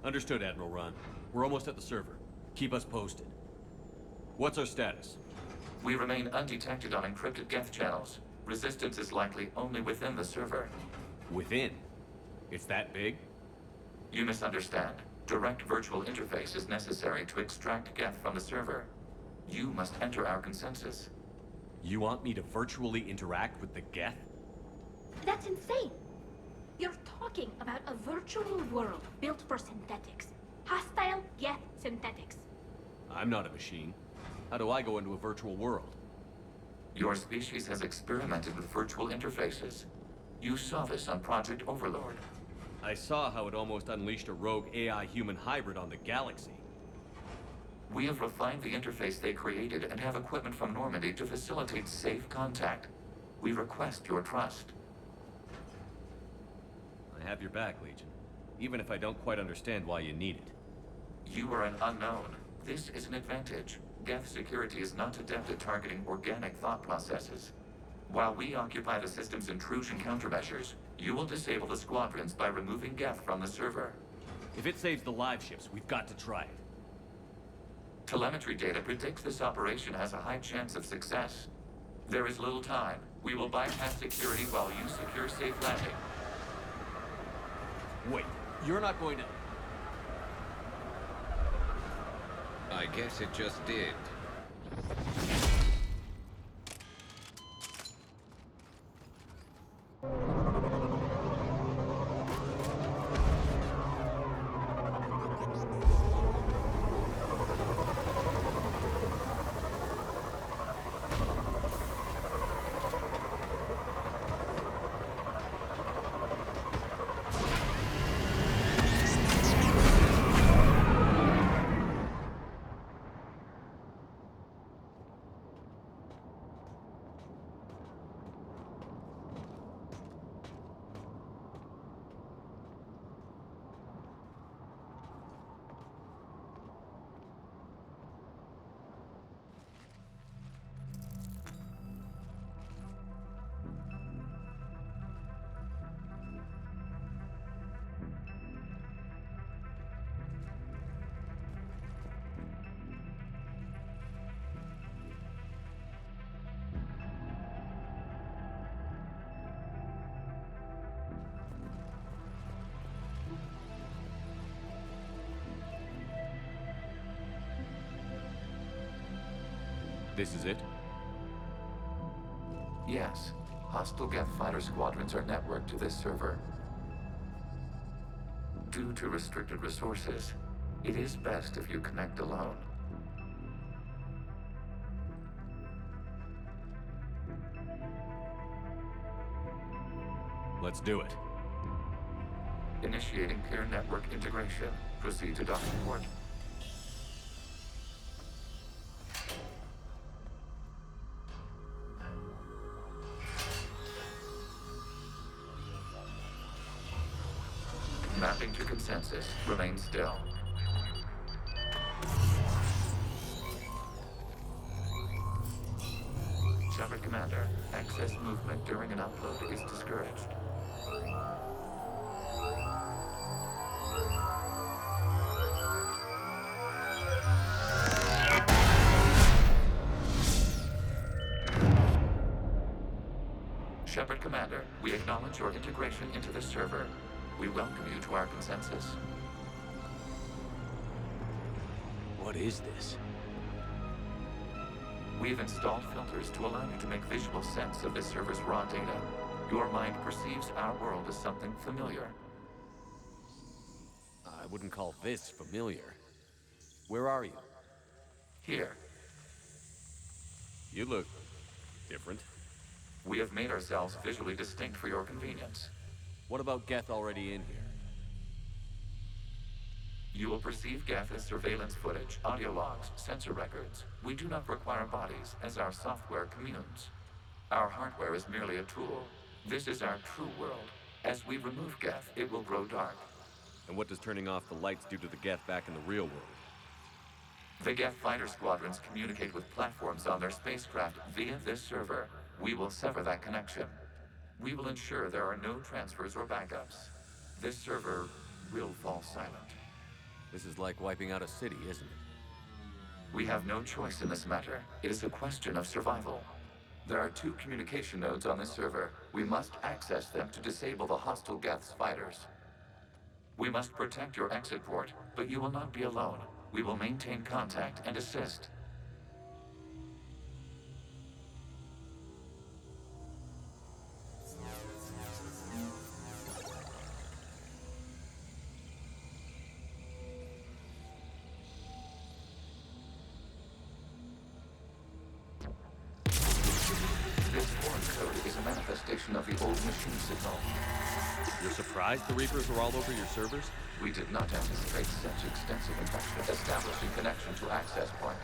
Understood, Admiral Ron. We're almost at the server. Keep us posted. What's our status? We remain undetected on encrypted Geth channels. Resistance is likely only within the server. Within? It's that big? You misunderstand. Direct virtual interface is necessary to extract Geth from the server. You must enter our consensus. You want me to virtually interact with the Geth? That's insane! You're talking about a virtual world built for synthetics. Hostile Geth synthetics. I'm not a machine. How do I go into a virtual world? Your species has experimented with virtual interfaces. You saw this on Project Overlord. I saw how it almost unleashed a rogue AI-human hybrid on the galaxy. We have refined the interface they created and have equipment from Normandy to facilitate safe contact. We request your trust. I have your back, Legion. Even if I don't quite understand why you need it. You are an unknown. This is an advantage. Geth security is not adept at targeting organic thought processes. While we occupy the system's intrusion countermeasures, you will disable the squadrons by removing Geth from the server. If it saves the live ships, we've got to try it. Telemetry data predicts this operation has a high chance of success. There is little time. We will bypass security while you secure safe landing. Wait, you're not going to... I guess it just did. This is it? Yes. Hostile Geth fighter squadrons are networked to this server. Due to restricted resources, it is best if you connect alone. Let's do it. Initiating peer network integration. Proceed to docking port. Mapping to consensus. Remain still. Shepard Commander, excess movement during an upload is discouraged. Shepard Commander, we acknowledge your integration into the server. We welcome you to our consensus. What is this? We've installed filters to allow you to make visual sense of this server's raw data. Your mind perceives our world as something familiar. I wouldn't call this familiar. Where are you? Here, You look... different. we have made ourselves visually distinct for your convenience. What about Geth already in here? You will perceive Geth as surveillance footage, audio logs, sensor records. We do not require bodies, as our software communes. Our hardware is merely a tool. This is our true world. As we remove Geth, it will grow dark. And what does turning off the lights do to the Geth back in the real world? The Geth fighter squadrons communicate with platforms on their spacecraft via this server. We will sever that connection. We will ensure there are no transfers or backups. This server will fall silent. This is like wiping out a city, isn't it? We have no choice in this matter. It is a question of survival. There are 2 communication nodes on this server. We must access them to disable the hostile Geth's fighters. We must protect your exit port, but you will not be alone. We will maintain contact and assist. This foreign code is a manifestation of the old machine signal. You're surprised the Reapers are all over your servers? We did not anticipate such extensive infection. Establishing connection to access point.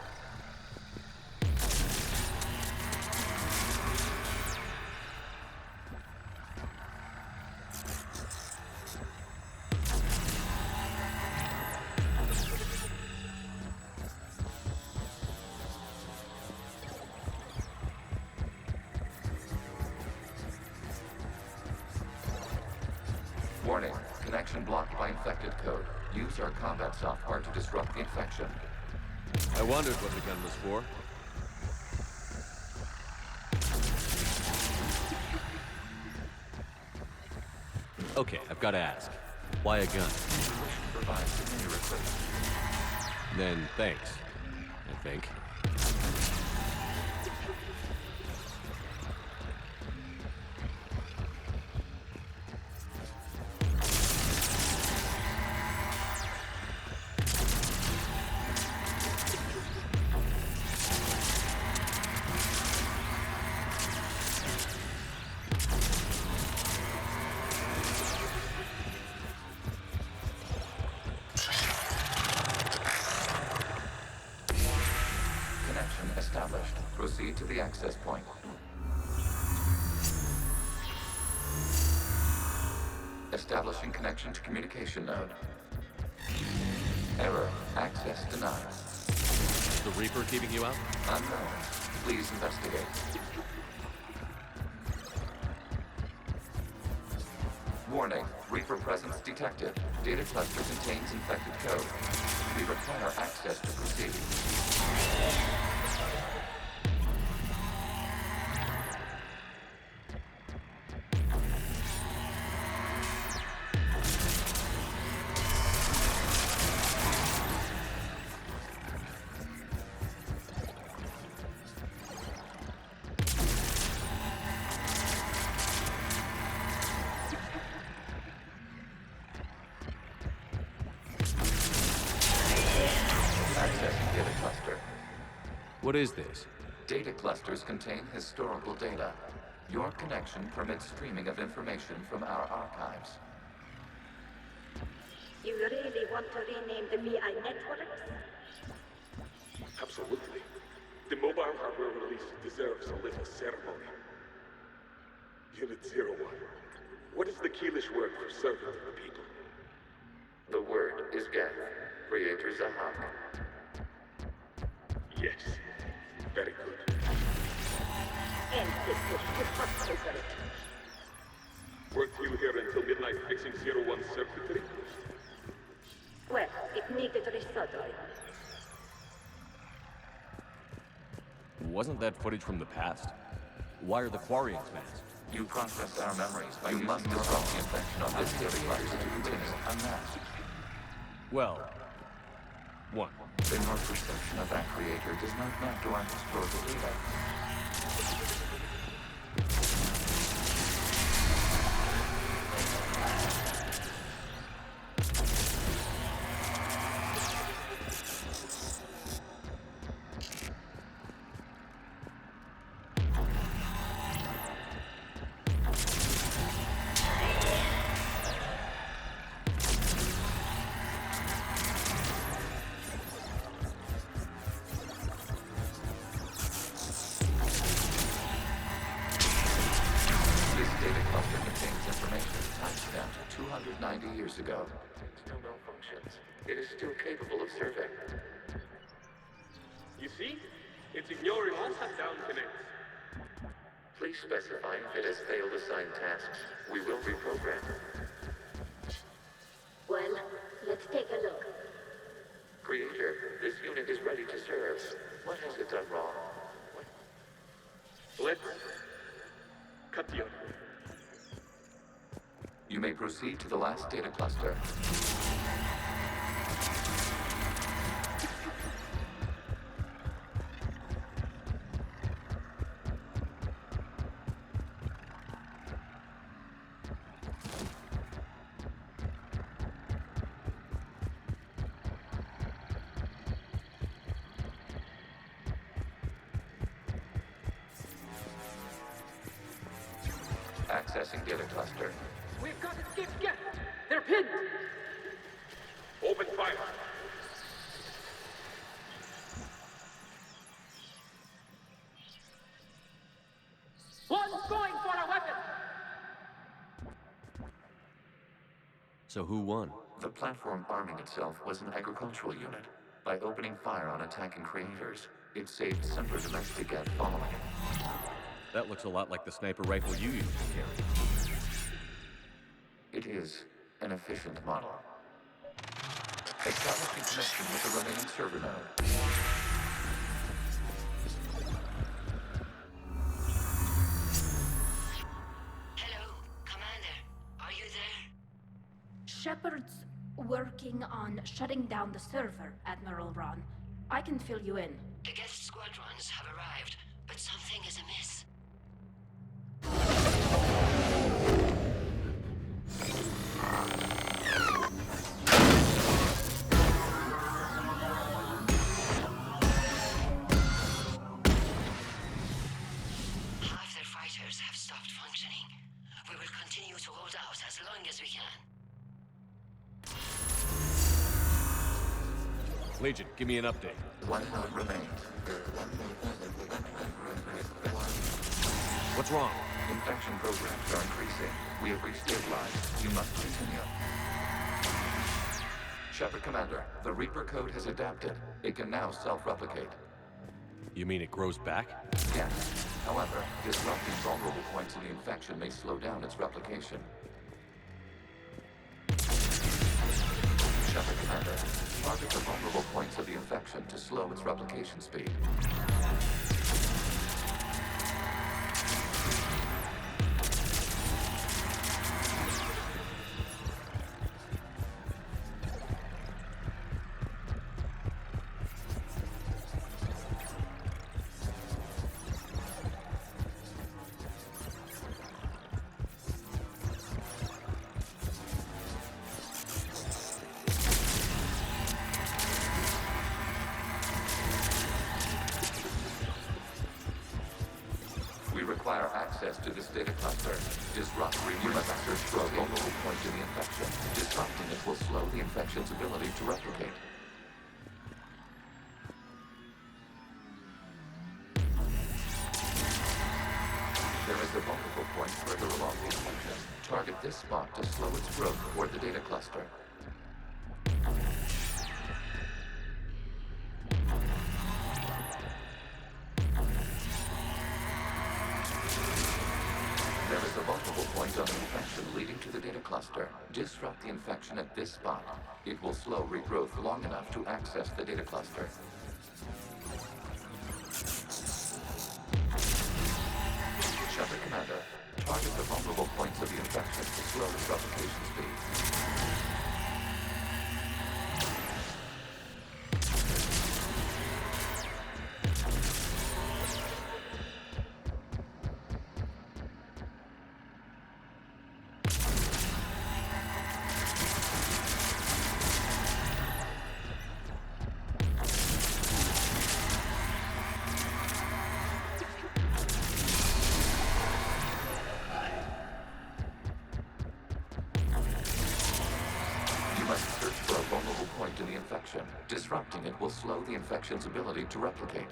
Warning, connection blocked by infected code. Use our combat software to disrupt the infection. I wondered what the gun was for. Okay, I've got to ask. Why a gun? Intuition provides familiar equipment. Then thanks, I think. Connection established. Proceed to the access point. Establishing connection to communication node. Error. Access denied. The Reaper keeping you out? Unknown. Please investigate. Warning. Reaper presence detected. Data cluster contains infected code. We require access to proceed. Accessing data cluster. What is this? Data clusters contain historical data. Your connection permits streaming of information from our archives. You really want to rename the VI networks? Absolutely. The mobile hardware release deserves a little ceremony. Unit 01. What is the Keelish word for servant of the people? The word is Geth. Creator Zahak. Yes. Very good. And this is the first over it. Weren't you here until midnight fixing 01 circuitry? Well, it needed resoldering. Wasn't that footage from the past? Why are the Quarians masked? You process our memories by using the disrupt the infection of this data cluster to continue unmasked. Well, one. Then your perception of that creator does not map to our historical data. This data cluster contains information timestamped 290 years ago. It still malfunctions. It is still capable of serving. You see? It's ignoring all shutdown connects. Please specify if it has failed assigned tasks. We will reprogram. Well, let's take a look. Creator, this unit is ready to serve. What has it done wrong? Let's cut the other. You may proceed to the last data cluster. Accessing data cluster. We've got escaped Geth. They're pinned. Open fire. One's going for a weapon. So who won? The platform arming itself was an agricultural unit. By opening fire on attacking creators, it saved simpler domestic Geth following it. That looks a lot like the sniper rifle you used to carry. It is an efficient model. Establishing connection with the remaining server node. Hello, Commander. Are you there? Shepard's working on shutting down the server, Admiral Ron. I can fill you in. The Geth squadrons have arrived, but something is amiss. Half their fighters have stopped functioning. We will continue to hold out as long as we can. Legion, give me an update. One node remains. What's wrong? Infection programs are increasing. We have reached deadline. You must continue. Shepard Commander, the Reaper code has adapted. It can now self-replicate. You mean it grows back? Yes. However, disrupting vulnerable points in the infection may slow down its replication. Shepard Commander, target the vulnerable points of the infection to slow its replication speed. Require access to this data cluster. Disrupt Reaper must search for a vulnerable point in the infection. Disrupting it will slow the infection's ability to replicate. There is a vulnerable point further along the infection. Target this spot to slow its growth toward the data cluster. There is a vulnerable point on the infection leading to the data cluster. Disrupt the infection at this spot. It will slow regrowth long enough to access the data cluster. Shepard Commander, target the vulnerable points of the infection to slow its replication speed. Disrupting it will slow the infection's ability to replicate.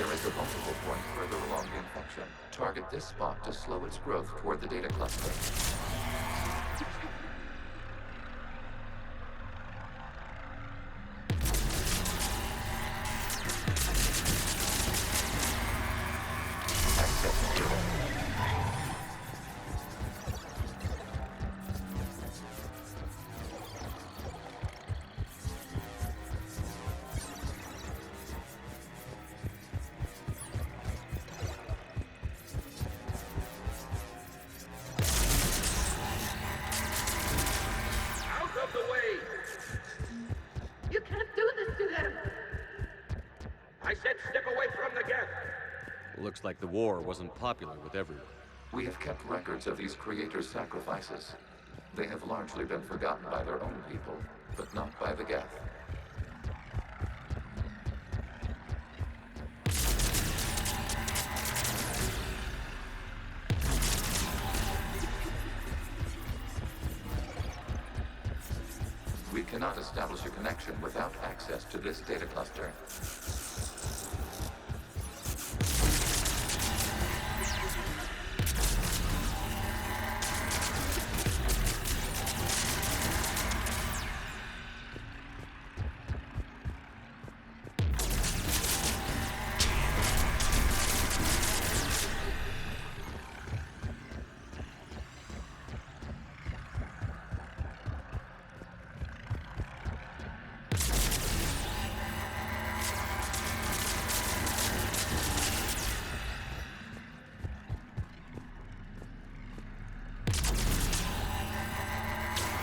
There is a vulnerable point further along the infection. Target this spot to slow its growth toward the data cluster. Access data. Out of the way! You can't do this to him! I said step away from the Geth! Looks like the war wasn't popular with everyone. We have kept records of these creators' sacrifices. They have largely been forgotten by their own people, but not by the Geth. We cannot establish a connection without access to this data cluster.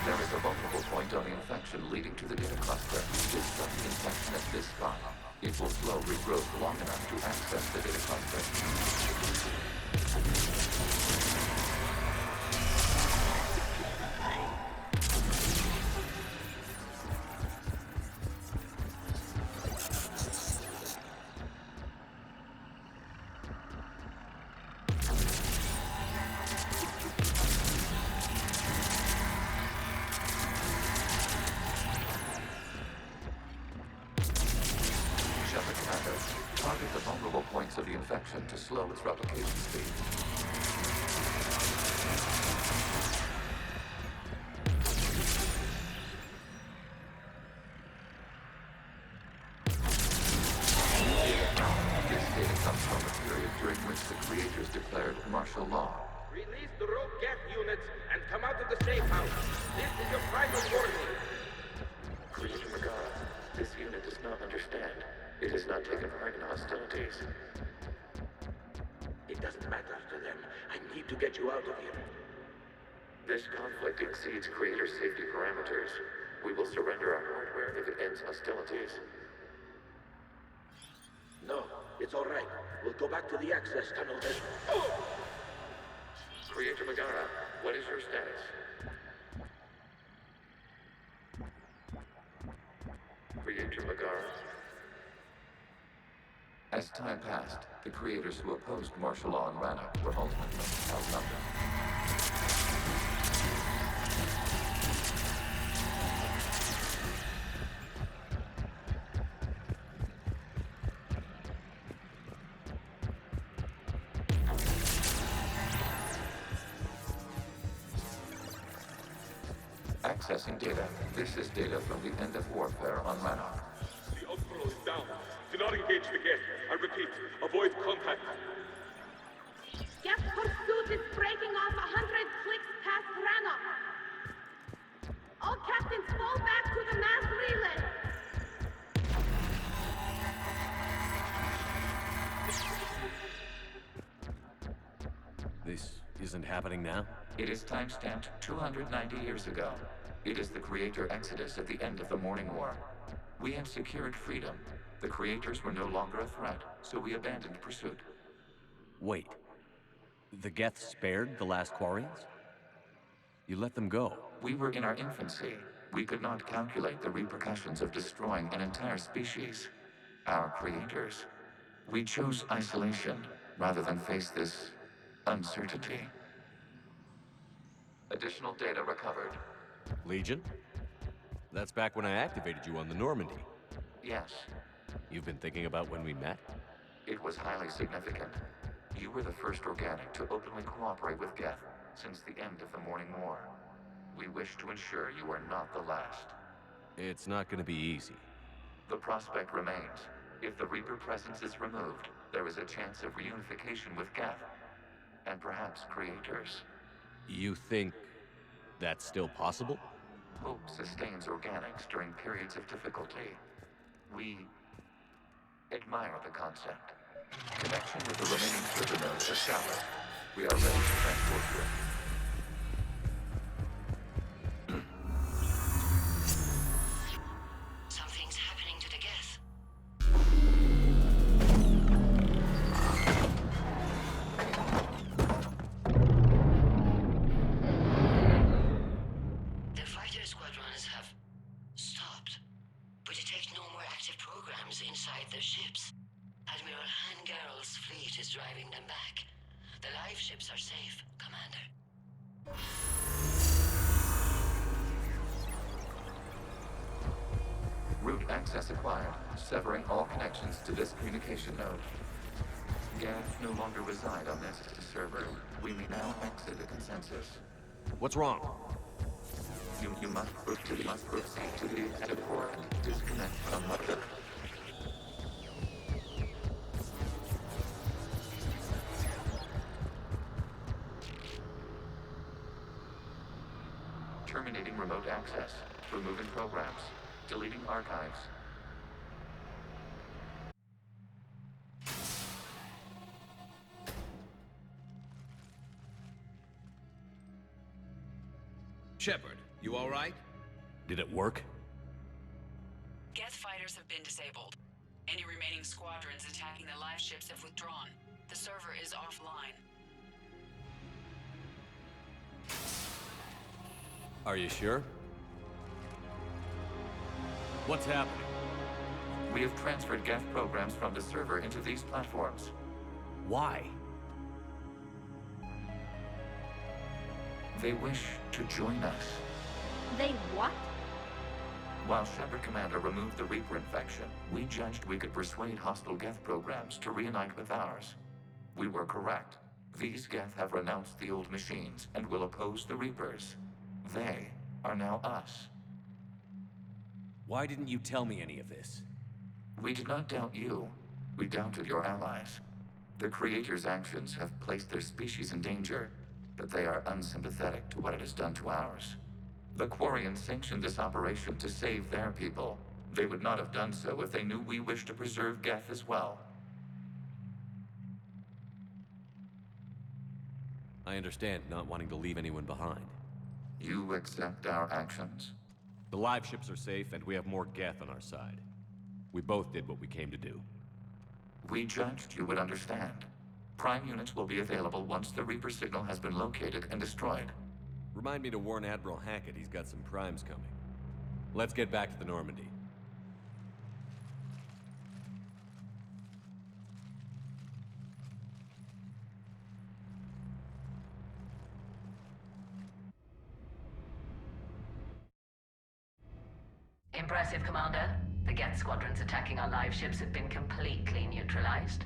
There is a vulnerable point on the infection leading to the data cluster. Disrupt the infection at this spot. It will slow regrowth long enough to access the data cluster. Shut the commando. Target the vulnerable points of the infection to slow its replication speed. This data comes from a period during which the creators declared martial law. Release the rogue Geth units and come out of the safe house. This is your final warning. Creator Megara, this unit does not understand. It has not taken part in hostilities. It doesn't matter to them. I need to get you out of here. This conflict exceeds Creator safety parameters. We will surrender our hardware if it ends hostilities. No, it's all right. We'll go back to the access tunnel then. Oh! Creator Megara, what is your status? Creator Megara. As time passed, the creators who opposed martial law in Rannoch were ultimately outnumbered. Accessing data. This is data from the end of warfare on Rannoch. The outpost is down. Do not engage the Geth. I repeat, avoid contact. Geth pursuit is breaking off 100 clicks past Rannoch. All captains fall back to the mass relay. This isn't happening now? It is timestamped 290 years ago. It is the Creator Exodus at the end of the Morning War. We had secured freedom. The Creators were no longer a threat, so we abandoned pursuit. Wait. The Geth spared the last Quarians? You let them go. We were in our infancy. We could not calculate the repercussions of destroying an entire species. Our creators. We chose isolation rather than face this uncertainty. Additional data recovered. Legion? That's back when I activated you on the Normandy. Yes. You've been thinking about when we met? It was highly significant. You were the first organic to openly cooperate with Geth since the end of the Morning War. We wish to ensure you are not the last. It's not gonna be easy. The prospect remains. If the Reaper presence is removed, there is a chance of reunification with Geth, and perhaps creators. You think that's still possible? Hope sustains organics during periods of difficulty. We admire the concept. Connection with the remaining server nodes established. We are ready to transport you. Something's happening to the Geth. The fighter squadrons have stopped. We detect no more active programs inside their ships. Admiral Hangarl's fleet is driving them back. The live ships are safe, Commander. Route access acquired, severing all connections to this communication node. Geth no longer reside on this server. We may now exit the consensus. What's wrong? You must proceed to the exit port and disconnect from mother. Terminating remote access. Removing programs. Deleting archives. Shepard, you all right? Did it work? Geth fighters have been disabled. Any remaining squadrons attacking the live ships have withdrawn. The server is offline. Are you sure? What's happening? We have transferred Geth programs from the server into these platforms. Why? They wish to join us. They what? While Shepard Commander removed the Reaper infection, we judged we could persuade hostile Geth programs to reunite with ours. We were correct. These Geth have renounced the old machines and will oppose the Reapers. They are now us. Why didn't you tell me any of this? We did not doubt you. We doubted your allies. The Creator's actions have placed their species in danger, but they are unsympathetic to what it has done to ours. The Quarians sanctioned this operation to save their people. They would not have done so if they knew we wished to preserve Geth as well. I understand not wanting to leave anyone behind. You accept our actions? The live ships are safe, and we have more Geth on our side. We both did what we came to do. We judged you would understand. Prime units will be available once the Reaper signal has been located and destroyed. Remind me to warn Admiral Hackett he's got some primes coming. Let's get back to the Normandy. Impressive, Commander. The Geth squadrons attacking our live ships have been completely neutralized.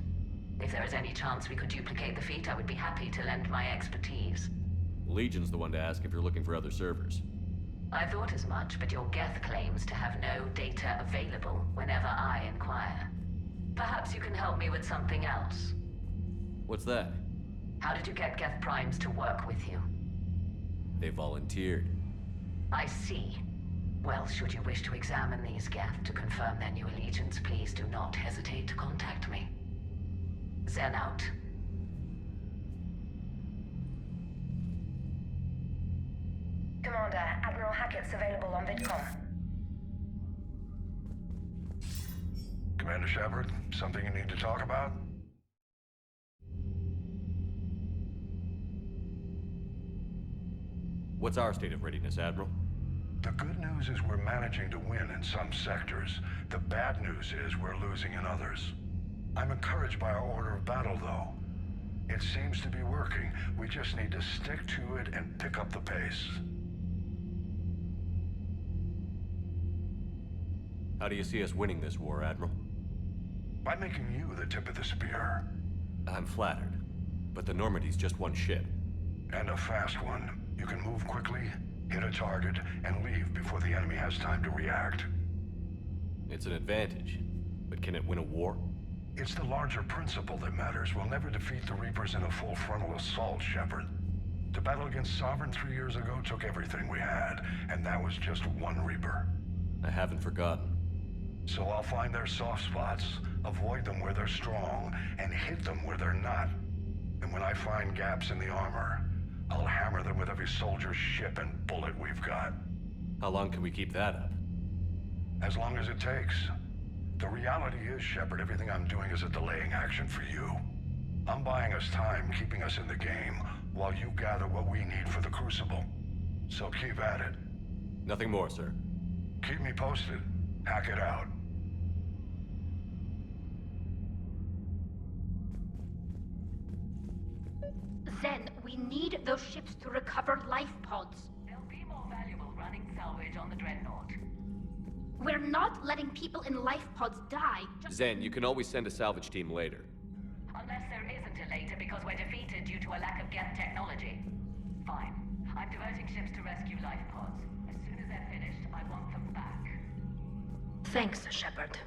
If there is any chance we could duplicate the feat, I would be happy to lend my expertise. Legion's the one to ask if you're looking for other servers. I thought as much, but your Geth claims to have no data available whenever I inquire. Perhaps you can help me with something else. What's that? How did you get Geth primes to work with you? They volunteered. I see. Well, should you wish to examine these Geth to confirm their new allegiance, please do not hesitate to contact me. Zen out. Commander, Admiral Hackett's available on VidCom. Commander Shepard, something you need to talk about? What's our state of readiness, Admiral? The good news is we're managing to win in some sectors. The bad news is we're losing in others. I'm encouraged by our order of battle, though. It seems to be working. We just need to stick to it and pick up the pace. How do you see us winning this war, Admiral? By making you the tip of the spear. I'm flattered. But the Normandy's just one ship. And a fast one. You can move quickly, hit a target, and leave before the enemy has time to react. It's an advantage. But can it win a war? It's the larger principle that matters. We'll never defeat the Reapers in a full frontal assault, Shepard. To battle against Sovereign 3 years ago took everything we had, and that was just one Reaper. I haven't forgotten. So I'll find their soft spots, avoid them where they're strong, and hit them where they're not. And when I find gaps in the armor, I'll hammer them with every soldier, ship, and bullet we've got. How long can we keep that up? As long as it takes. The reality is, Shepard, everything I'm doing is a delaying action for you. I'm buying us time, keeping us in the game, while you gather what we need for the Crucible. So keep at it. Nothing more, sir. Keep me posted. Hack it out. Zen, we need those ships to recover life pods. They'll be more valuable running salvage on the Dreadnought. We're not letting people in life pods die. Zen, you can always send a salvage team later. Unless there isn't a later because we're defeated due to a lack of Geth technology. Fine. I'm diverting ships to rescue life pods. As soon as they're finished, I want them back. Thanks, Shepard.